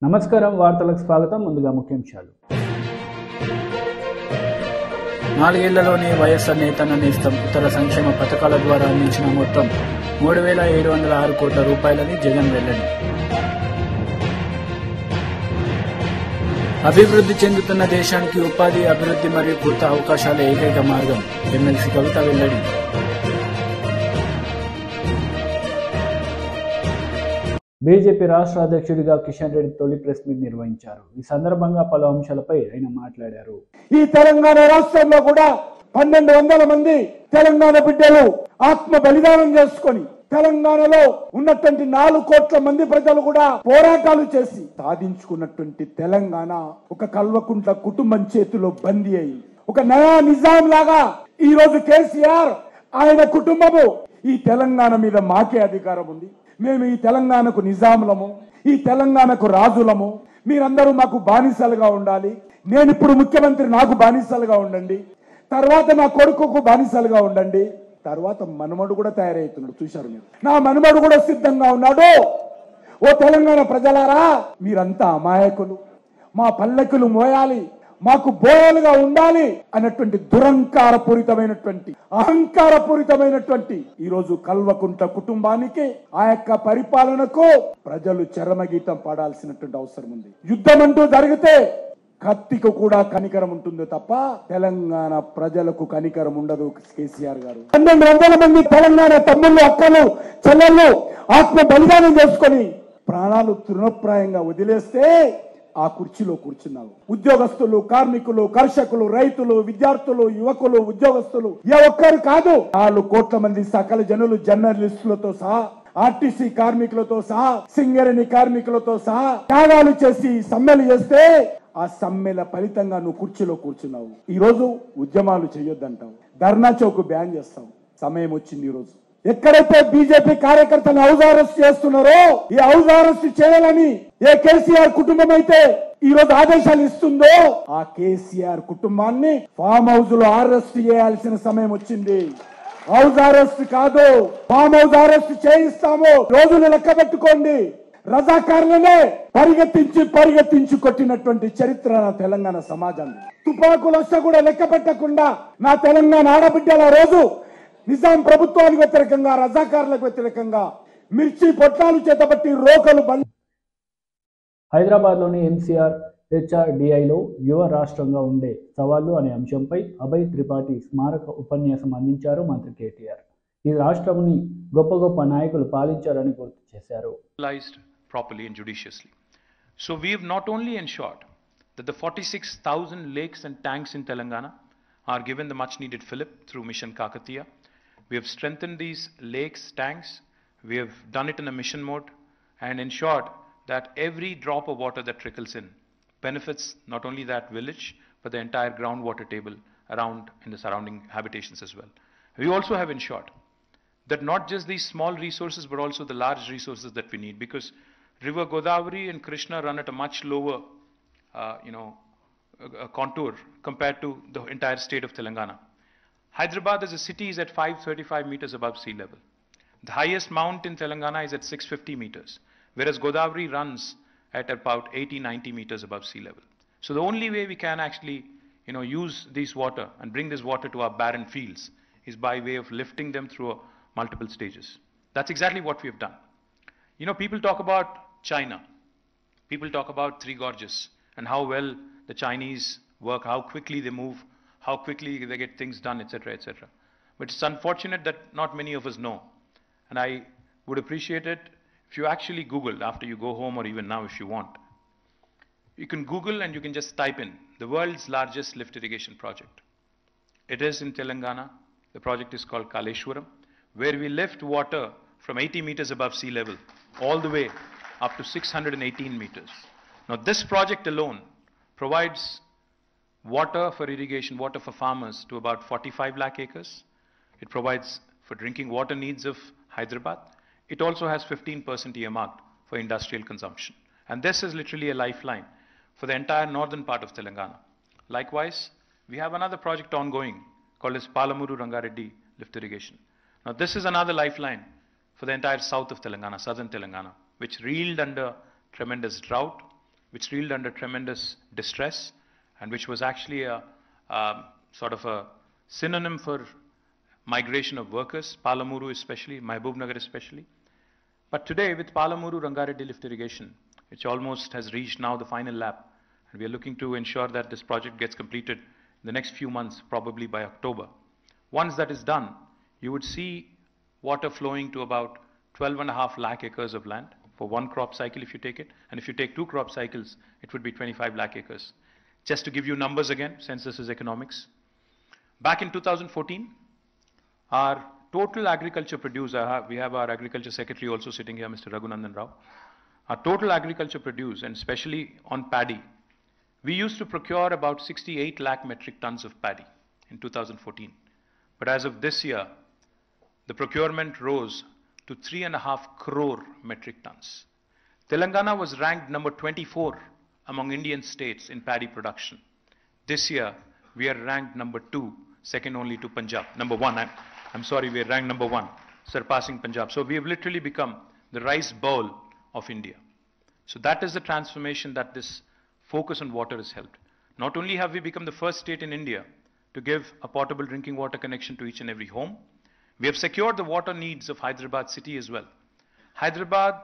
నమస్కారం వార్తలకు స్వాగతం. ముందుగా ముఖ్యాంశాలు. 4 ఏళ్లలోనే వైఎస్ఆర్ నేతన్న నేస్తం ఇతర సంక్షేమ పథకాల ద్వారా అందించిన మొత్తం 3,706 కోట్ల రూపాయలని జగన్ వెల్లడి. అభివృద్ధి చెందుతున్న దేశానికి ఉపాధి, అభివృద్ధి మరియు కొత్త అవకాశాల ఏకైక మార్గం ఎమ్మెల్సీ కవిత వెల్లడి. బీజేపీ రాష్ట్ర అధ్యక్షుడిగా కిషన్ రెడ్డి తొలి ప్రెస్ మీట్ నిర్వహించారు. ఈ సందర్భంగా పలు అంశాలపై ఆయన మాట్లాడారు. ఈ తెలంగాణ రాష్ట్రంలో కూడా 1,200 మంది తెలంగాణ బిడ్డలు ఆత్మ బలిదానం చేసుకొని తెలంగాణలో ఉన్నటువంటి 4 కోట్ల మంది ప్రజలు కూడా పోరాటాలు చేసి సాధించుకున్నటువంటి తెలంగాణ ఒక కల్వకుంట్ల కుటుంబం చేతిలో బందీ అయి ఒక నయా నిజాం లాగా ఈ రోజు కేసీఆర్ ఆయన కుటుంబము ఈ తెలంగాణ మీద మాకే అధికారం ఉంది, మేము ఈ తెలంగాణకు నిజాములము, ఈ తెలంగాణకు రాజులము, మీరందరూ మాకు బానిసలుగా ఉండాలి, నేను ఇప్పుడు ముఖ్యమంత్రి నాకు బానిసలుగా ఉండండి, తర్వాత నా కొడుకుకు బానిసలుగా ఉండండి, తర్వాత మనమడు కూడా తయారవుతున్నాడు. చూశారు మీరు, నా మనమడు కూడా సిద్ధంగా ఉన్నాడు. ఓ తెలంగాణ ప్రజలారా, మీరంతా అమాయకులు, మా పల్లెకులు మోయాలి, మాకు బోయలుగా ఉండాలి అన్నటువంటి దురంకారపూరితమైనటువంటి అహంకారపూరితమైనటువంటి ఈ రోజు కల్వకుంట్ల కుటుంబానికి ఆ యొక్క పరిపాలనకు ప్రజలు చరమగీతం పాడాల్సినటువంటి అవసరం ఉంది. యుద్ధం అంటూ జరిగితే కత్తికి కూడా కనికరం ఉంటుంది తప్ప తెలంగాణ ప్రజలకు కనికరం ఉండదు. కేసీఆర్ గారు 1,200 మంది తెలంగాణ తమ్ముళ్ళు, అక్కలు, చెల్లెళ్ళు ఆత్మ బలిదానం చేసుకొని ప్రాణాలు తృణప్రాయంగా వదిలేస్తే ఆ కుర్చీలో కూర్చున్నావు. ఉద్యోగస్తులు, కార్మికులు, కర్షకులు, రైతులు, విద్యార్థులు, యువకులు, ఉద్యోగస్తులు ఏ ఒక్కరు కాదు, 4 కోట్ల మంది సకల జనులు, జర్నలిస్టులతో సహా, ఆర్టీసీ కార్మికులతో సహా, సింగరేణి కార్మికులతో సహా త్యాగాలు చేసి సమ్మెలు చేస్తే ఆ సమ్మెల ఫలితంగా నువ్వు కుర్చీలో కూర్చున్నావు. ఈ రోజు ఉద్యమాలు చేయొద్దంటావు, ధర్నా చౌక్ బ్యాన్ చేస్తావు. సమయం వచ్చింది. ఈ రోజు ఎక్కడైతే బీజేపీ కార్యకర్తలు హౌస్ అరెస్ట్ చేస్తున్నారో, ఈ హౌస్ అరెస్ట్ చేయాలని ఏ కేసీఆర్ కుటుంబం అయితే ఈ రోజు ఆదేశాలు ఇస్తుందో ఆ కేసీఆర్ కుటుంబాన్ని ఫామ్ హౌస్ లో అరెస్ట్ చేయాల్సిన సమయం వచ్చింది. హౌస్ అరెస్ట్ కాదు, ఫామ్ హౌస్ అరెస్ట్ చేయిస్తాము. రోజులు లెక్క పెట్టుకోండి. రజాకారులనే పరిగెత్తించి కొట్టినటువంటి చరిత్ర నా తెలంగాణ సమాజాన్ని. తుపాకులు వస్తే కూడా లెక్క పెట్టకుండా నా తెలంగాణ ఆడబిడ్డల రోజు నిజాం ప్రభుత్వానికి వ్యతిరేకంగా, రజాకారులకు వ్యతిరేకంగా మిర్చి పొట్లాలు చేతబట్టి రోకలు బంద్. హైదరాబాద్ లోని ఎంసీఆర్ హెచ్ఆర్డిఐలో యువ రాష్ట్రంగా ఉండే సవాళ్లు అనే అంశంపై అభయ్ త్రిపాఠి స్మారక ఉపన్యాసం అందించారు మంత్రి కేటీఆర్. ఈ రాష్ట్రంని గొప్ప నాయకులు పాలించారని గుర్తు చేశారు. Properly and judiciously. So we have not only ensured that the 46,000 lakes and tanks in Telangana are given the much needed fillip through Mission Kakatiya. We have strengthened these lakes, tanks. We have done it in a mission mode and ensured that every drop of water that trickles in benefits not only that village but the entire groundwater table around in the surrounding habitations as well. We also have ensured that not just these small resources but also the large resources that we need, because River Godavari and Krishna run at a much lower contour compared to the entire state of Telangana. Hyderabad as a city is at 535 meters above sea level. The highest mount in Telangana is at 650 meters, whereas Godavari runs at about 80-90 meters above sea level. So the only way we can actually use this water and bring this water to our barren fields is by way of lifting them through multiple stages. That's exactly what we have done. People talk about China. People talk about Three Gorges and how well the Chinese work, how quickly they move, how quickly they get things done, etc., etc. But it's unfortunate that not many of us know. And I would appreciate it if you actually Google after you go home, or even now if you want. You can Google and you can just type in the world's largest lift irrigation project. It is in Telangana. The project is called Kaleshwaram, where we lift water from 80 meters above sea level all the way up to 618 meters. Now this project alone provides water for irrigation, water for farmers to about 45 lakh acres. It provides for drinking water needs of Hyderabad. It also has 15% earmarked for industrial consumption. And this is literally a lifeline for the entire northern part of Telangana. Likewise, we have another project ongoing called as Palamuru Rangareddy lift irrigation. Now this is another lifeline for the entire south of Telangana, southern Telangana, which reeled under tremendous drought, which reeled under tremendous distress and which was actually a sort of a synonym for migration of workers, Palamuru especially, Mahbubnagar especially. But today with Palamuru Rangareddy lift irrigation, which almost has reached now the final lap, and we are looking to ensure that this project gets completed in the next few months, probably by October. Once that is done, you would see water flowing to about 12.5 lakh acres of land for one crop cycle if you take it. And if you take 2 crop cycles, it would be 25 lakh acres. Just to give you numbers again, since this is economics. Back in 2014, our total agriculture produce, we have our agriculture secretary also sitting here, Mr. Raghunandan Rao. Our total agriculture produce, and especially on paddy, we used to procure about 68 lakh metric tons of paddy in 2014. But as of this year, the procurement rose to 3.5 crore metric tons. Telangana was ranked number 24 among Indian states in paddy production. This year, we are ranked number 2, second only to Punjab. Number 1, I'm sorry, we are ranked number 1, surpassing Punjab. So we have literally become the rice bowl of India. So that is the transformation that this focus on water has helped. Not only have we become the first state in India to give a potable drinking water connection to each and every home, we have secured the water needs of Hyderabad city as well. Hyderabad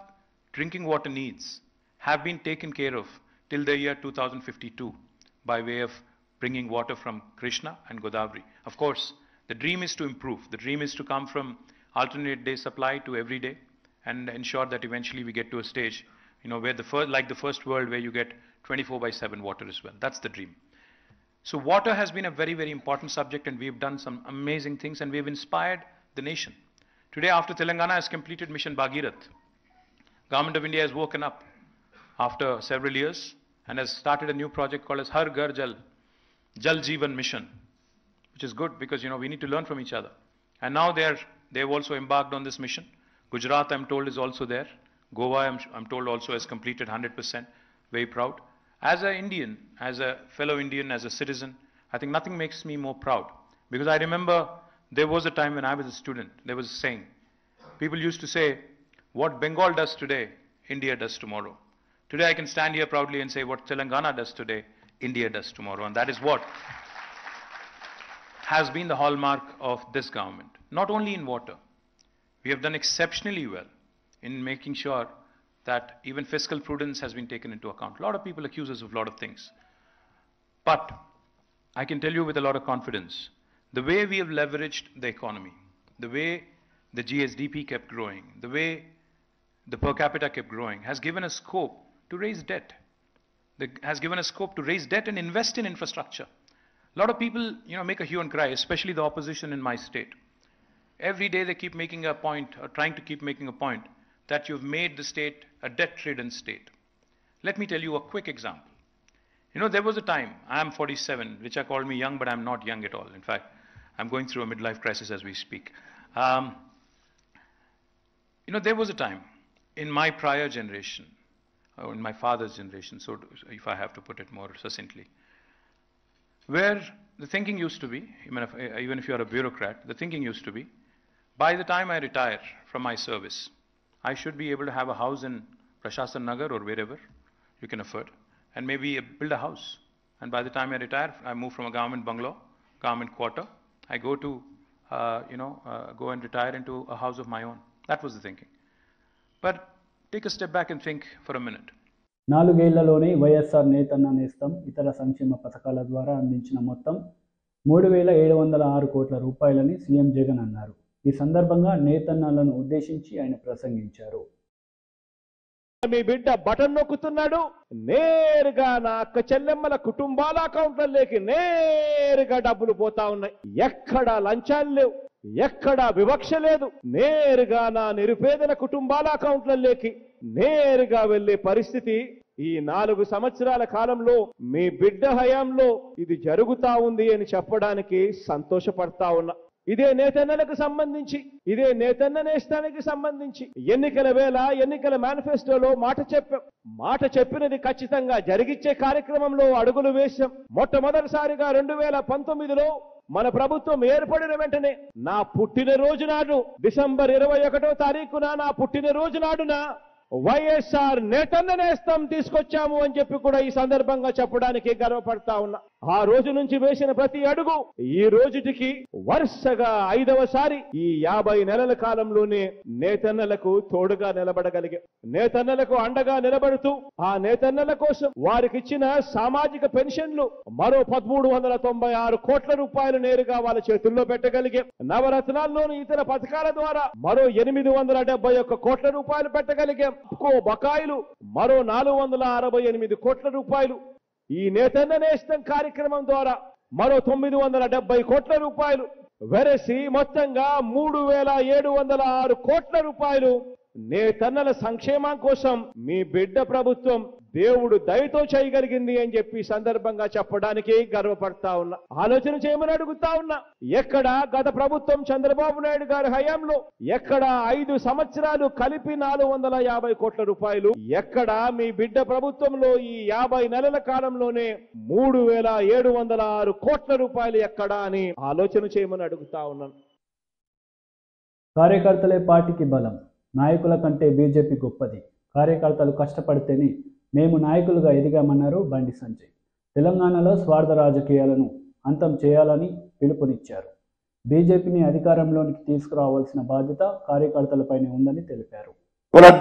drinking water needs have been taken care of till the year 2052 by way of bringing water from Krishna and Godavari. Of course, the dream is to improve. The dream is to come from alternate day supply to every day and ensure that eventually we get to a stage, where like the first world where you get 24/7 water as well. That's the dream. So water has been a very, very important subject, and we've done some amazing things, and we've inspired the nation. Today, after Telangana has completed Mission Bhagirath, Government of India has woken up after several years and has started a new project called as Har Ghar Jal, Jal Jeevan Mission, which is good because, we need to learn from each other. And now they've also embarked on this mission. Gujarat, I'm told, is also there. Goa, I'm told, also has completed 100%. Very proud. As an Indian, as a fellow Indian, as a citizen, I think nothing makes me more proud. Because I remember there was a time when I was a student, there was a saying. People used to say, what Bengal does today, India does tomorrow. Today I can stand here proudly and say what Telangana does today, India does tomorrow. And that is what has been the hallmark of this government. Not only in water. We have done exceptionally well in making sure that even fiscal prudence has been taken into account. A lot of people accuse us of a lot of things. But I can tell you with a lot of confidence, the way we have leveraged the economy, the way the GSDP kept growing, the way the per capita kept growing, has given us scope to raise debt. Has given us scope to raise debt and invest in infrastructure. A lot of people, make a hue and cry, especially the opposition in my state. Every day they keep making a point, or trying to keep making a point, that you've made the state a debt-ridden state. Let me tell you a quick example. There was a time, I am 47, which I call me young, but I'm not young at all. In fact, I'm going through a midlife crisis as we speak. There was a time in my prior generation, or in my father's generation, so if I have to put it more succinctly, where the thinking used to be, even if you're a bureaucrat, the thinking used to be, by the time I retire from my service, I should be able to have a house in Prashasan Nagar or wherever you can afford, and maybe build a house. And by the time I retire, I move from a government bungalow, government quarter, I go to, go and retire into a house of my own. That was the thinking. But take a step back and think for a minute. 4 ఏళ్లలోనే YSR నేతన్న నేస్తం ఇతర సంక్షేమ పథకాల ద్వారా అందించిన మొత్తం 3,706 కోట్ల రూపాయలని CM Jagan అన్నారు. ఈ సందర్భంగా నేతన్నలను ఉద్దేశించి ఆయన ప్రసంగించారు. మీ బిడ్డ బటన్ నొక్కుతున్నాడు, నేరుగా నా అక్క చెల్లెమ్మల కుటుంబాల అకౌంట్లలోకి నేరుగా డబ్బులు పోతా ఉన్నాయి. ఎక్కడా లంచాలు లేవు, ఎక్కడా వివక్ష లేదు. నేరుగా నా నిరుపేదల కుటుంబాల అకౌంట్లలోకి నేరుగా వెళ్లే పరిస్థితి ఈ 4 సంవత్సరాల కాలంలో మీ బిడ్డ హయాంలో ఇది జరుగుతా ఉంది అని చెప్పడానికి సంతోషపడతా ఉన్నా. ఇదే నేతన్నలకు సంబంధించి, ఇదే నేతన్న నేస్తానికి సంబంధించి ఎన్నికల వేళ ఎన్నికల మేనిఫెస్టోలో మాట చెప్పినది ఖచ్చితంగా జరిగిచ్చే కార్యక్రమంలో అడుగులు వేశాం. మొట్టమొదటిసారిగా 2019లో మన ప్రభుత్వం ఏర్పడిన వెంటనే నా పుట్టినరోజు నాడు, డిసెంబర్ 21వ తారీఖున నా పుట్టినరోజు నాడున వైఎస్ఆర్ నేతన్న నేస్తం తీసుకొచ్చాము అని చెప్పి కూడా ఈ సందర్భంగా చెప్పడానికి గర్వపడతా ఉన్నా. ఆ రోజు నుంచి వేసిన ప్రతి అడుగు ఈ రోజుటికి వరుసగా 5వసారి ఈ 50 నెలల కాలంలోనే నేతన్నలకు తోడుగా నిలబడగలిగే, నేతన్నలకు అండగా నిలబడుతూ ఆ నేతన్నల కోసం వారికిచ్చిన సామాజిక పెన్షన్లు మరో 1396 కోట్ల రూపాయలు నేరుగా వాళ్ళ చేతుల్లో పెట్టగలిగే, నవరత్నాల్లోని ఇతర పథకాల ద్వారా మరో 871 కోట్ల రూపాయలు పెట్టగలిగే, బకాయిలు మరో 468 కోట్ల రూపాయలు, ఈ నేతన్న నేస్తం కార్యక్రమం ద్వారా మరో 970 కోట్ల రూపాయలు వెరసి మొత్తంగా 3706 కోట్ల రూపాయలు నేతన్నల సంక్షేమం కోసం మీ బిడ్డ ప్రభుత్వం దేవుడు దయతో చేయగలిగింది అని చెప్పి సందర్భంగా చెప్పడానికి గర్వపడతా ఉన్నా. ఆలోచన చేయమని అడుగుతా ఉన్నా. ఎక్కడ గత ప్రభుత్వం చంద్రబాబు నాయుడు గారి హయాంలో ఎక్కడ 5 సంవత్సరాలు కలిపి 450 కోట్ల రూపాయలు, ఎక్కడ మీ బిడ్డ ప్రభుత్వంలో ఈ 50 నెలల కాలంలోనే 3706 కోట్ల రూపాయలు ఎక్కడా అని ఆలోచన చేయమని అడుగుతా ఉన్నాను. కార్యకర్తలే పార్టీకి బలం, నాయకుల కంటే బీజేపీ గొప్పది, కార్యకర్తలు కష్టపడితేనే మేము నాయకులుగా ఎదిగామన్నారు బండి సంజయ్. తెలంగాణలో స్వార్థ రాజకీయాలను అంతం చేయాలని పిలుపునిచ్చారు. బీజేపీని అధికారంలోనికి తీసుకురావాల్సిన బాధ్యత కార్యకర్తలపైనే ఉందని తెలిపారు.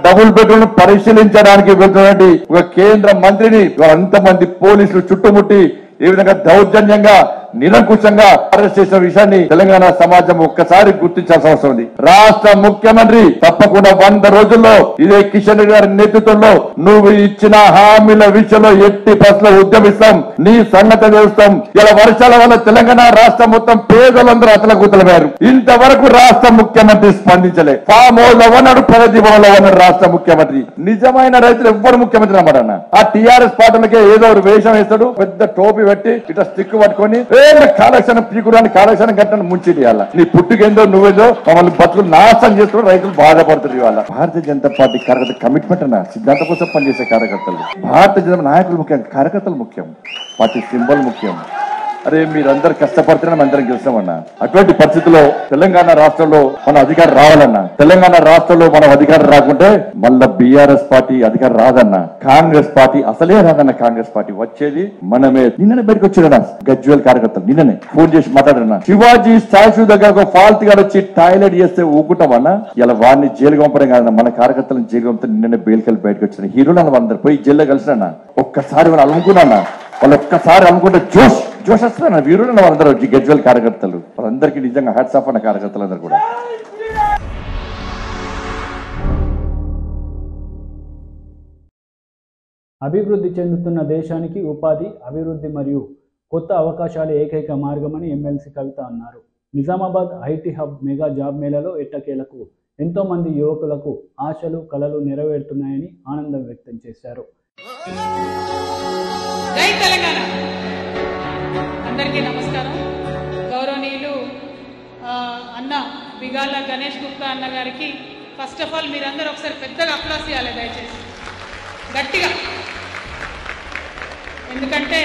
డబుల్ బెడ్రూమ్ పరిశీలించడానికి వెళ్తున్నటువంటి ఒక కేంద్ర మంత్రిని అంతమంది పోలీసులు చుట్టుముట్టి ఏ విధంగా దౌర్జన్యంగా నిరంకుశంగా అరెస్ట్ చేసిన విషయాన్ని తెలంగాణ సమాజం ఒక్కసారి గుర్తించాల్సిన అవసరం ఉంది. రాష్ట్ర ముఖ్యమంత్రి తప్పకుండా 100 రోజుల్లో ఇదే కిషన్ రెడ్డి గారి నేతృత్వంలో నువ్వు ఇచ్చిన హామీల విషయంలో ఎట్టి ప్రశ్నలు ఉద్యమిస్తాం, నీ సంగతి చేస్తాం. ఇలా వర్షాల వల్ల తెలంగాణ రాష్ట్రం మొత్తం పేదలందరూ అతలకుతలమయ్యారు. ఇంతవరకు రాష్ట్ర ముఖ్యమంత్రి స్పందించలే. ఫామ్ హౌస్ అవ్వన్నాడు, ప్రగతి భవన్ అవ్వన్నాడు రాష్ట్ర ముఖ్యమంత్రి. నిజమైన రైతులు ఎవ్వరు ముఖ్యమంత్రి అన్నాడన్న. ఆ టీఆర్ఎస్ పార్టీలకే ఏదో ఒక వేషం వేస్తాడు, పెద్ద టోపీ పెట్టి ఇట్లా స్టిక్ పట్టుకొని కాలక్షణ పీకురాని కాలక్షణ గంటను ముంచేది. ఇవాళ నీ పుట్టుకేందో నువ్వేదో మమ్మల్ని బతుకులు నాశనం చేస్తున్నారు, రైతులు బాధపడుతుంది. ఇవాళ భారతీయ జనతా పార్టీ కార్యకర్త కమిట్మెంట్ అన్న సిద్ధాంతం కోసం పనిచేసే కార్యకర్తలు, భారతీయ జనతా నాయకులు ముఖ్యం, కార్యకర్తలు ముఖ్యం, పార్టీ సింబల్ ముఖ్యం. అరే మీరందరూ కష్టపడుతున్నా అందరం గెలిచామన్నా. అటువంటి పరిస్థితుల్లో తెలంగాణ రాష్ట్రంలో మన అధికారం రావాలన్నా, తెలంగాణ రాష్ట్రంలో మనం అధికారం రాకుంటే మళ్ళా బీఆర్ఎస్ పార్టీ అధికారం రాదన్నా, కాంగ్రెస్ పార్టీ అసలే రాదన్న. కాంగ్రెస్ పార్టీ వచ్చేది మనమే. నిన్ననే బయటకు వచ్చాడన్నా గజ్వేల్ కార్యకర్తలు, నిన్ననే ఫోన్ చేసి మాట్లాడన్నా. శివాజీ స్టాచ్యూ దగ్గర ఒక ఫాల్త్ గారు వచ్చి టాయిలెట్ చేస్తే ఊకుంటామన్నా. ఇలా వారిని జైలు పంపడం కాదన్నా, మన కార్యకర్తలను జైలు పంపితే నిన్ననే బయలుకెళ్ళి బయటకు వచ్చిన హీరోలు అందరు పోయి జైల్లో కలిసినా. ఒక్కసారి వాళ్ళు అనుకున్నా, వాళ్ళు ఒక్కసారి అనుకుంటే జోష్ వస్తున్నా వీరులు వాళ్ళందరూ గజ్వేల్ కార్యకర్తలు. వాళ్ళందరికీ నిజంగా హ్యాట్స్ ఆఫ్ అన్న కార్యకర్తలందరూ కూడా. అభివృద్ధి చెందుతున్న దేశానికి ఉపాధి, అభివృద్ధి మరియు కొత్త అవకాశాలు ఏకైక మార్గమని ఎమ్మెల్సీ కవిత అన్నారు. Nizamabad IT hub mega job మేళాలో ఎట్టకేలకు ఎంతో మంది యువకులకు ఆశలు, కలలు నెరవేరుతున్నాయని ఆనందం వ్యక్తం చేశారు. జై తెలంగాణ. అందరికీ నమస్కారం. గౌరవనీయులు అన్న బిగాల గణేష్ గుప్తా అన్న గారికి ఫస్ట్ ఆఫ్ ఆల్ మీరందరూ ఒకసారి పెద్దగా అప్లాస్ చేయాలి దయచేసి, గట్టిగా. ఎందుకంటే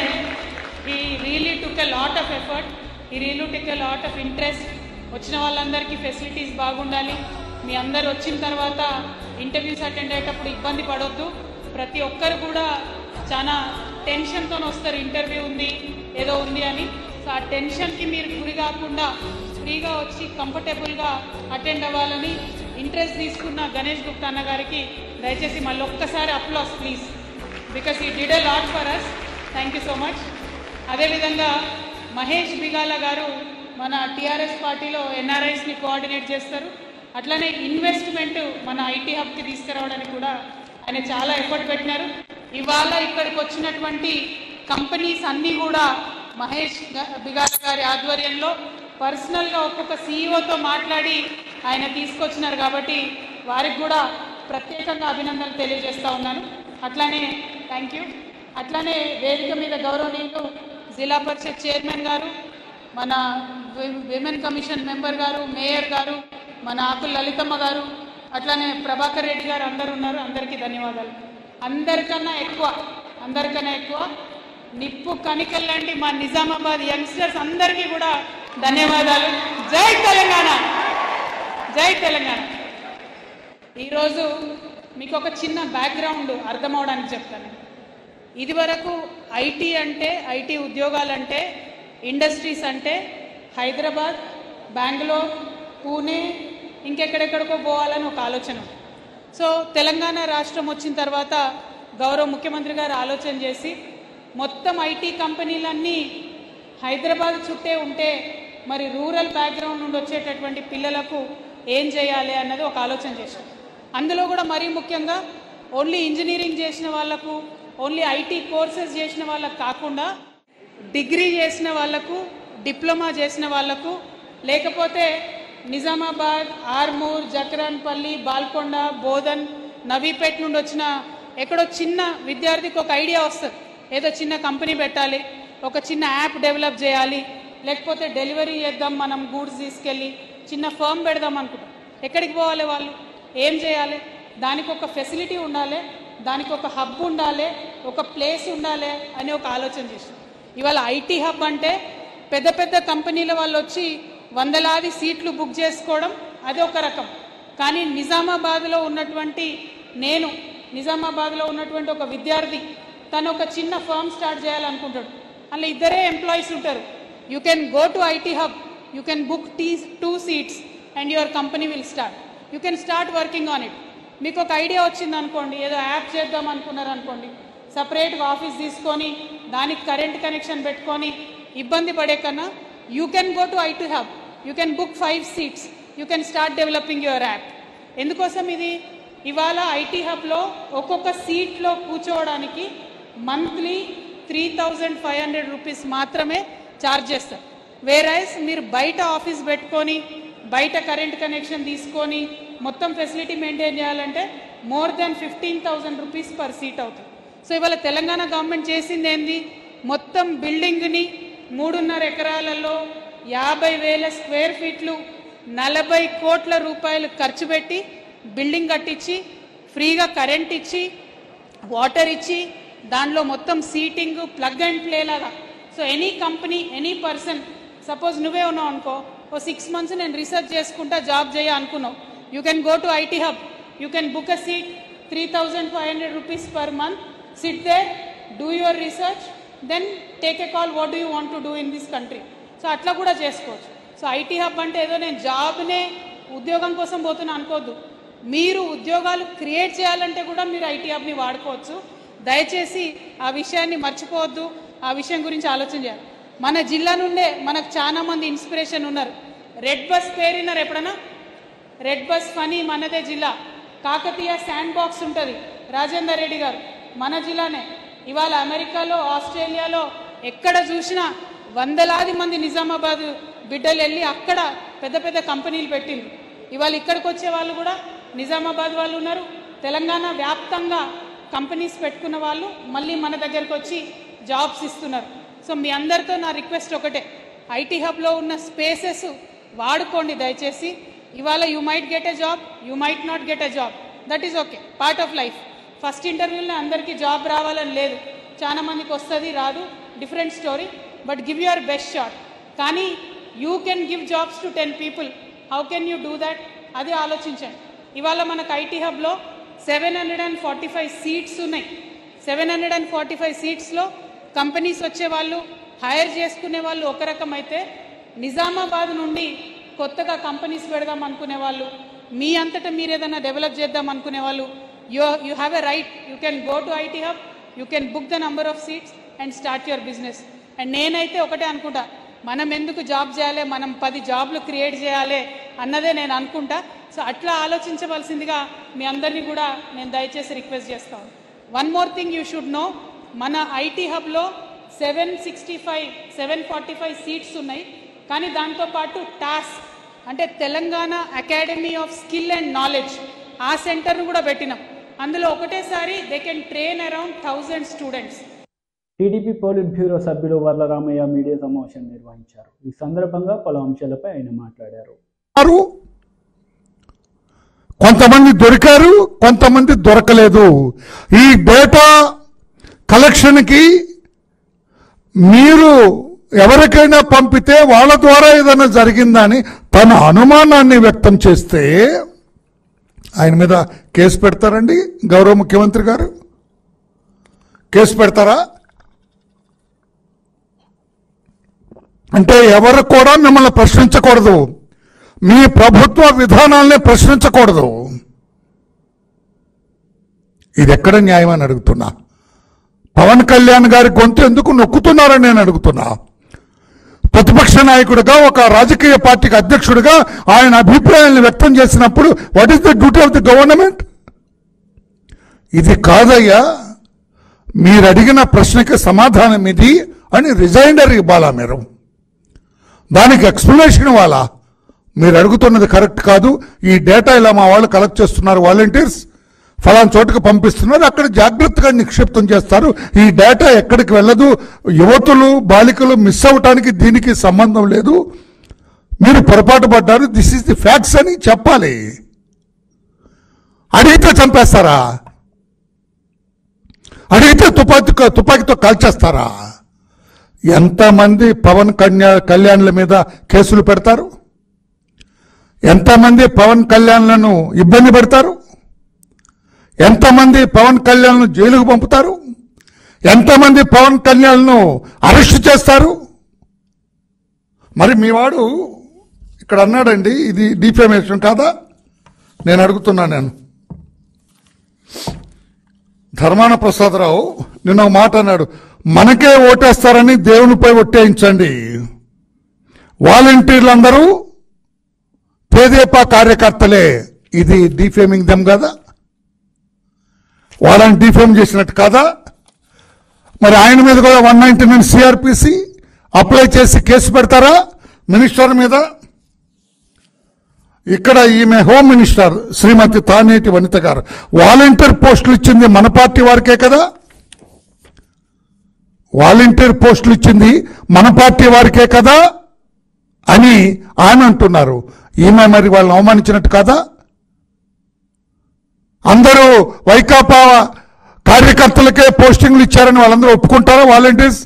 ఈ really took a lot of effort, ఈ really took a lot of interest. వచ్చిన వాళ్ళందరికీ ఫెసిలిటీస్ బాగుండాలి. మీ అందరు వచ్చిన తర్వాత ఇంటర్వ్యూస్ అటెండ్ అయ్యేటప్పుడు ఇబ్బంది పడొద్దు. ప్రతి ఒక్కరు కూడా చాలా టెన్షన్తో వస్తారు, ఇంటర్వ్యూ ఉంది ఏదో ఉంది అని. సో ఆ టెన్షన్కి మీరు గురి కాకుండా ఫ్రీగా వచ్చి కంఫర్టబుల్గా అటెండ్ అవ్వాలని ఇంట్రెస్ట్ తీసుకున్న గణేష్ గుప్తా అన్న గారికి దయచేసి మళ్ళీ ఒక్కసారి applause please, because he did a lot for us. Thank you so much. అదేవిధంగా మహేష్ బిగాల గారు మన టీఆర్ఎస్ పార్టీలో ఎన్ఆర్ఐస్ని కోఆర్డినేట్ చేస్తారు. అట్లనే ఇన్వెస్ట్మెంట్ మన ఐటీ హబ్కి తీసుకురావడానికి కూడా ఆయన చాలా ఎఫర్ట్ పెట్టినారు. ఇవాళ ఇక్కడికి వచ్చినటువంటి కంపెనీస్ అన్నీ కూడా మహేష్ బిగాల గారి ఆధ్వర్యంలో పర్సనల్గా ఒక్కొక్క సీఈఓతో మాట్లాడి ఆయన తీసుకొచ్చినారు. కాబట్టి వారికి కూడా ప్రత్యేకంగా అభినందనలు తెలియజేస్తూ ఉన్నాను. అట్లానే థ్యాంక్ యూ. అట్లానే వేదిక మీద గౌరవనీయులు జిల్లా పరిషత్ చైర్మన్ గారు, మన విమెన్ కమిషన్ మెంబర్ గారు, మేయర్ గారు, మన ఆకుల లలితమ్మ గారు, అట్లానే ప్రభాకర్ రెడ్డి గారు అందరూ ఉన్నారు. అందరికీ ధన్యవాదాలు. అందరికన్నా ఎక్కువ నిప్పు కనికల్లాంటి మా నిజామాబాద్ యంగ్స్టర్స్ అందరికీ కూడా ధన్యవాదాలు. జై తెలంగాణ, జై తెలంగాణ. ఈరోజు మీకు ఒక చిన్న బ్యాక్గ్రౌండ్ అర్థం అవడానికి చెప్తాను. ఇదివరకు ఐటీ అంటే, ఐటీ ఉద్యోగాలంటే, ఇండస్ట్రీస్ అంటే హైదరాబాద్, బెంగళూరు, పూణే, ఇంకెక్కడెక్కడికో పోవాలని ఒక ఆలోచన. సో తెలంగాణ రాష్ట్రం వచ్చిన తర్వాత గౌరవ ముఖ్యమంత్రి గారు ఆలోచన చేసి మొత్తం ఐటీ కంపెనీలన్నీ హైదరాబాద్ చుట్టే ఉంటే మరి రూరల్ బ్యాక్గ్రౌండ్ నుండి వచ్చేటటువంటి పిల్లలకు ఏం చేయాలి అన్నది ఒక ఆలోచన చేశాం. అందులో కూడా మరీ ముఖ్యంగా ఓన్లీ ఇంజనీరింగ్ చేసిన వాళ్లకు, ఓన్లీ ఐటీ కోర్సెస్ చేసిన వాళ్ళకు కాకుండా డిగ్రీ చేసిన వాళ్లకు, డిప్లొమా చేసిన వాళ్లకు, లేకపోతే నిజామాబాద్, ఆర్మూర్, జక్రాన్పల్లి, బాల్కొండ, బోధన్, నవీపేట్ నుండి వచ్చిన ఎక్కడో చిన్న విద్యార్థికి ఒక ఐడియా వస్తుంది, ఏదో చిన్న కంపెనీ పెట్టాలి, ఒక చిన్న యాప్ డెవలప్ చేయాలి, లేకపోతే డెలివరీ చేద్దాం, మనం గూడ్స్ తీసుకెళ్ళి చిన్న ఫర్మ్ పెడదాం అనుకుంటాం. ఎక్కడికి పోవాలి, వాళ్ళు ఏం చేయాలి, దానికి ఒక ఫెసిలిటీ ఉండాలి, దానికి ఒక హబ్ ఉండాలి, ఒక ప్లేస్ ఉండాలి అని ఒక ఆలోచన చేసాం. ఇవాళ ఐటీ హబ్ అంటే పెద్ద పెద్ద కంపెనీల వాళ్ళు వచ్చి వందలాది సీట్లు బుక్ చేసుకోవడం అది ఒక రకం. కానీ నిజామాబాద్లో ఉన్నటువంటి నిజామాబాద్లో ఉన్నటువంటి ఒక విద్యార్థి తను ఒక చిన్న ఫర్మ్ స్టార్ట్ చేయాలనుకుంటాడు. అందులో ఇద్దరే ఎంప్లాయీస్ ఉంటారు. You can go to IT hub, you can book 2 seats and your company will start. You can start working on it. మీకు ఒక ఐడియా వచ్చింది అనుకోండి, ఏదో యాప్ చేద్దాం అనుకున్నారు అనుకోండి, సపరేట్గా ఆఫీస్ తీసుకొని దానికి కరెంట్ కనెక్షన్ పెట్టుకొని ఇబ్బంది పడే కన్నా you can go to IT hub, you can book 5 seats, you can start developing your app. ఎందుకోసం ఇది, ఇవాళ ఐటీ హబ్లో ఒక్కొక్క సీట్లో కూర్చోవడానికి మంత్లీ 3,500 రూపీస్ మాత్రమే ఛార్జ్ చేస్తారు. వేరైస్ మీరు బయట ఆఫీస్ పెట్టుకొని బయట కరెంట్ కనెక్షన్ తీసుకొని మొత్తం ఫెసిలిటీ మెయింటైన్ చేయాలంటే more than 15,000 rupees per seat అవుతుంది. సో ఇవాళ తెలంగాణ గవర్నమెంట్ చేసింది ఏంది, మొత్తం బిల్డింగ్ని 3.5 ఎకరాలలో 50,000 స్క్వేర్ ఫీట్లు 40 కోట్ల రూపాయలు ఖర్చు పెట్టి బిల్డింగ్ కట్టించి ఫ్రీగా కరెంట్ ఇచ్చి వాటర్ ఇచ్చి దానిలో మొత్తం సీటింగ్ ప్లగ్ అండ్ ప్లే లాగా. So any company, any person, suppose నువ్వే ఉన్నావు అనుకో, ఓ 6 months నేను రీసెర్చ్ చేసుకుంటా జాబ్ చేయ అనుకున్నావు, you can go to IT hub, you can book a seat 3,500 rupees per month, sit there, do your research, then take a call, what do you want to do in this country. So అట్లా కూడా చేసుకోవచ్చు. So IT hub అంటే ఏదో నేను జాబ్నే ఉద్యోగం కోసం పోతున్నా అనుకోవద్దు. మీరు ఉద్యోగాలు క్రియేట్ చేయాలంటే కూడా మీరు ఐటీ హబ్ని వాడుకోవచ్చు. దయచేసి ఆ విషయాన్ని మర్చిపోవద్దు, ఆ విషయం గురించి ఆలోచన చేయాలి. మన జిల్లా నుండే మనకు చాలా మంది ఇన్స్పిరేషన్ ఉన్నారు. రెడ్ బస్ పేరున్నారు ఎప్పుడన్నా? రెడ్ బస్ ఫనీ మనదే జిల్లా. కాకతీయ శాండ్ బాక్స్ ఉంటుంది, రాజేందర్ రెడ్డి గారు మన జిల్లానే. ఇవాళ అమెరికాలో, ఆస్ట్రేలియాలో ఎక్కడ చూసినా వందలాది మంది నిజామాబాద్ బిడ్డలు వెళ్ళి అక్కడ పెద్ద పెద్ద కంపెనీలు పెట్టిండ్రు. ఇవాళ ఇక్కడికి వచ్చే వాళ్ళు కూడా నిజామాబాద్ వాళ్ళు ఉన్నారు. తెలంగాణ వ్యాప్తంగా కంపెనీస్ పెట్టుకున్న వాళ్ళు మళ్ళీ మన దగ్గరకు వచ్చి జాబ్స్ ఇస్తున్నారు. సో మీ అందరితో నా రిక్వెస్ట్ ఒకటే, ఐటీ హబ్లో ఉన్న స్పేసెస్ వాడుకోండి దయచేసి. ఇవాళ you might get a job, you might not get a job, that is okay, part of life. First ఇంటర్వ్యూలో అందరికీ జాబ్ రావాలని లేదు, చాలా మందికి వస్తుంది, రాదు, different story. But give your best shot. కానీ you can give jobs to 10 people. How can you do that? అది ఆలోచించండి. ఇవాళ మనకు ఐటీ హబ్లో 745 సీట్స్ ఉన్నాయి. 745 సీట్స్లో కంపెనీస్ వచ్చే వాళ్ళు, హైర్ చేసుకునే వాళ్ళు ఒక రకం అయితే, నిజామాబాద్ నుండి కొత్తగా కంపెనీస్ పెడదాం అనుకునే వాళ్ళు, మీ అంతటా మీరు ఏదైనా డెవలప్ చేద్దాం అనుకునే వాళ్ళు, you have a right, you can go to IT hub, you can book the number of seats and start your business. And నేనైతే ఒకటే అనుకుంటా, మనం ఎందుకు జాబ్ చేయాలి, మనం 10 జాబ్లు క్రియేట్ చేయాలి అన్నదే నేను అనుకుంటా. సో అట్లా ఆలోచించవలసిందిగా మీ అందరినీ కూడా నేను దయచేసి రిక్వెస్ట్ చేస్తాను. One more thing you should know, మన ఐటీ హబ్లో 745 సీట్స్ ఉన్నాయి. కానీ దాంతోపాటు టాస్క్ అంటే Telangana academy of skill and knowledge, ఆ సెంటర్ను కూడా పెట్టినాం. అందులో ఒకటేసారి they can train around 1000 students. TDP polit bureau సభ్యులు వర్లరామయ్య మీడియా సమావేశం నిర్వహించారు. ఈ సందర్భంగా పలు అంశాలపై ఆయన మాట్లాడారు. కొంతమంది దొరికారు, కొంతమంది దొరకలేదు. ఈ డేటా కలెక్షన్కి మీరు ఎవరికైనా పంపితే వాళ్ళ ద్వారా ఏదైనా జరిగిందని తన అనుమానాన్ని వ్యక్తం చేస్తే ఆయన మీద కేసు పెడతారండి గౌరవ ముఖ్యమంత్రి గారు? కేసు పెడతారా? అంటే ఎవరు కూడా మిమ్మల్ని ప్రశ్నించకూడదు, మీ ప్రభుత్వ విధానాలనే ప్రశ్నించకూడదు. ఇది ఎక్కడ న్యాయం అని అడుగుతున్నా. పవన్ కళ్యాణ్ గారి గొంతు ఎందుకు నొక్కుతున్నారని నేను అడుగుతున్నా. ప్రతిపక్ష నాయకుడిగా, ఒక రాజకీయ పార్టీకి అధ్యక్షుడిగా ఆయన అభిప్రాయాలను వ్యక్తం చేసినప్పుడు what is the duty of the government? ఇది కాదయ్యా, మీరు అడిగిన ప్రశ్నకి సమాధానం ఇది అని రిజైండర్ ఇవ్వాలా? మీరు దానికి ఎక్స్ప్లెనేషన్ ఇవ్వాలా? మీరు అడుగుతున్నది కరెక్ట్ కాదు, ఈ డేటా ఇలా మా వాళ్ళు కలెక్ట్ చేస్తున్నారు, వాలంటీర్స్ ఫలానా చోటుకు పంపిస్తున్నారు, అక్కడ జాగ్రత్తగా నిక్షిప్తం చేస్తారు, ఈ డేటా ఎక్కడికి వెళ్ళదు, యువతులు బాలికలు మిస్ అవటానికి దీనికి సంబంధం లేదు, మీరు పొరపాటు పడ్డారు, దిస్ ఈస్ ది ఫ్యాక్ట్స్ అని చెప్పాలి. అడిగితే చంపేస్తారా? అడిగితే తుపాకీతో కాల్చేస్తారా? ఎంతమంది పవన్ కళ్యాణ్ల మీద కేసులు పెడతారు? ఎంతమంది పవన్ కళ్యాణ్లను ఇబ్బంది పెడతారు? ఎంతమంది పవన్ కళ్యాణ్ను జైలుకు పంపుతారు? ఎంతమంది పవన్ కళ్యాణ్ను అరెస్ట్ చేస్తారు? మరి మీ వాడు ఇక్కడ అన్నాడండి, ఇది డిఫేమేషన్ కాదా? నేను అడుగుతున్నాను. ధర్మాన ప్రసాదరావు నిన్న ఒక మాట అన్నాడు, మనకే ఓటేస్తారని దేవునిపై ఒట్టేయించండి, వాలంటీర్లందరూ తెదేపా కార్యకర్తలే. ఇది డిఫేమింగ్ దెమ్ కదా? వాళ్ళని డిఫేమ్ చేసినట్టు కాదా? మరి ఆయన మీద కూడా 199 సిఆర్పిసి అప్లై చేసి కేసు పెడతారా మినిస్టర్ మీద? ఇక్కడ ఈమె హోమ్ మినిస్టర్ శ్రీమతి తానేటి వనిత గారు వాలంటీర్ పోస్టులు ఇచ్చింది మన పార్టీ వారికే కదా? వాలంటీర్ పోస్టులు ఇచ్చింది మన పార్టీ వారికే కదా అని ఆమె అంటున్నారు. ఈమె మరి వాళ్ళని అవమానించినట్టు కాదా? అందరూ వైకాపా కార్యకర్తలకే పోస్టింగ్లు ఇచ్చారని వాళ్ళందరూ ఒప్పుకుంటారా? వాలంటీర్స్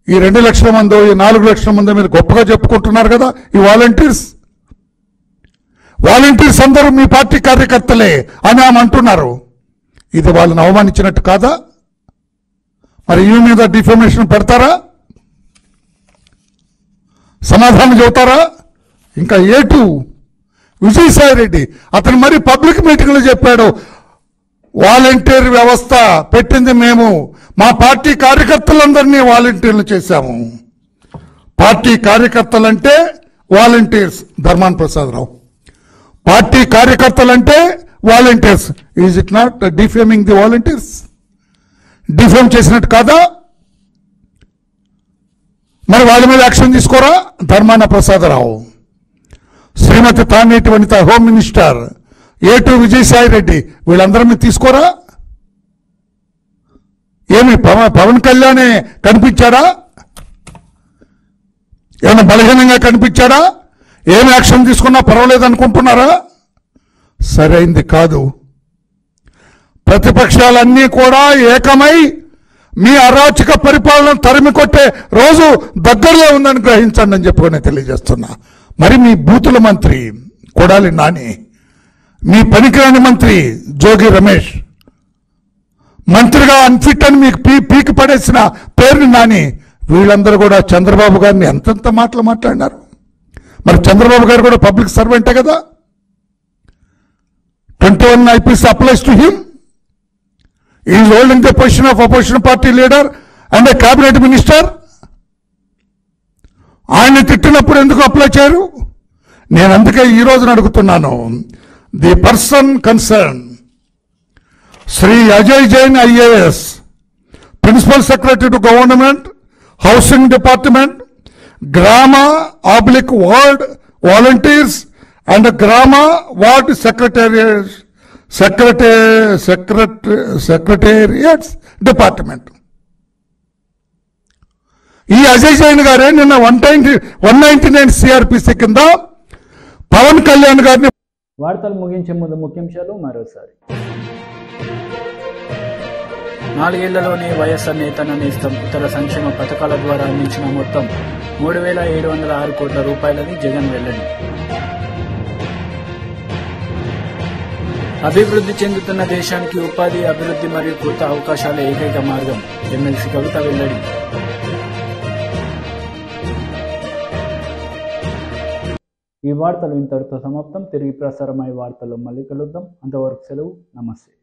ఈ 2 లక్షల మందో, ఈ 4 లక్షల మందో మీరు గొప్పగా చెప్పుకుంటున్నారు కదా. ఈ వాలంటీర్స్ అందరూ మీ పార్టీ కార్యకర్తలే అని ఆమె అంటున్నారు. ఇది వాళ్ళని అవమానించినట్టు కాదా? మరి ఈ మీద డిఫర్మేషన్ పెడతారా? సమాధానం చెబుతారా? ఇంకా ఏటు విజయసాయి రెడ్డి అతను మరి పబ్లిక్ మీటింగ్లో చెప్పాడు, వాలంటీర్ వ్యవస్థ పెట్టింది మేము, మా పార్టీ కార్యకర్తలందరినీ వాలంటీర్లు చేశాము. పార్టీ కార్యకర్తలంటే వాలంటీర్స్. ధర్మాన ప్రసాదరావు, పార్టీ కార్యకర్తలంటే volunteers. Is it not defaming the volunteers? Defame చేసినట్టు కాదా? మరి వాళ్ళ మీద యాక్షన్ తీసుకోరా? ధర్మాన ప్రసాదరావు, శ్రీమతి తానేటి వనిత హోమ్ మినిస్టర్, ఏటు విజయసాయి రెడ్డి, వీళ్ళందరి మీద తీసుకోరా? ఏమి పవన్ కళ్యాణే కనిపించాడా? ఏమైనా బలహీనంగా కనిపించాడా? ఏమి యాక్షన్ తీసుకున్నా పర్వాలేదు అనుకుంటున్నారా? సరైంది కాదు. ప్రతిపక్షాలన్నీ కూడా ఏకమై మీ అరాచక పరిపాలన తరిమి కొట్టే రోజు దగ్గరలో ఉందని గ్రహించండి అని చెప్పుకొని తెలియజేస్తున్నా. మరి మీ బూతుల మంత్రి కొడాలి నాని, మీ పనికిరాని మంత్రి జోగి రమేష్, మంత్రిగా అన్ఫిట్ అని మీకు పీకి పడేసిన పేరుని నాని, వీళ్ళందరూ కూడా చంద్రబాబు గారిని ఎంతెంత మాటలు మాట్లాడినారు. మరి చంద్రబాబు గారు కూడా పబ్లిక్ సర్వెంటే కదా? 21 IPC applies to him. Is holding the position of opposition party leader and A cabinet minister. ఆయన తిట్టినప్పుడు ఎందుకు అప్లై చేయరు? నేను అందుకే ఈ రోజున అడుగుతున్నాను, the person concern Shri Ajay Jain IAS, principal secretary to government, housing department, గ్రామ/వార్డ్ వాలంటీర్స్ అండ్ గ్రామ/వార్డ్ సెక్రటేరియట్స్ డిపార్ట్మెంట్. ఈ అజయ్ జైన్ గారే నిన్న 199 CRPC కింద పవన్ కళ్యాణ్ గారిని. వార్తలు ముగించే ముందు ముఖ్యాంశాలు మరోసారి. 4 ఏళ్లలోనే వైఎస్ఆర్ నేతన్న నేస్తం ఇతర సంక్షేమ పథకాల ద్వారా అందించిన మొత్తం 3,706 కోట్ల రూపాయలని జగన్ వెల్లడి. అభివృద్ధి చెందుతున్న దేశానికి ఉపాధి, అభివృద్ధి మరియు కొత్త అవకాశాల ఏకైక మార్గం. ఎమ్మెల్సీ కవిత వెల్లడి. ఈ వార్తలు ఇంతటితో సమాప్తం. తిరిగి ప్రసారమయ్యే వార్తల్లో మళ్ళీ కలుద్దాం. అంతవరకు సెలవు. నమస్తే.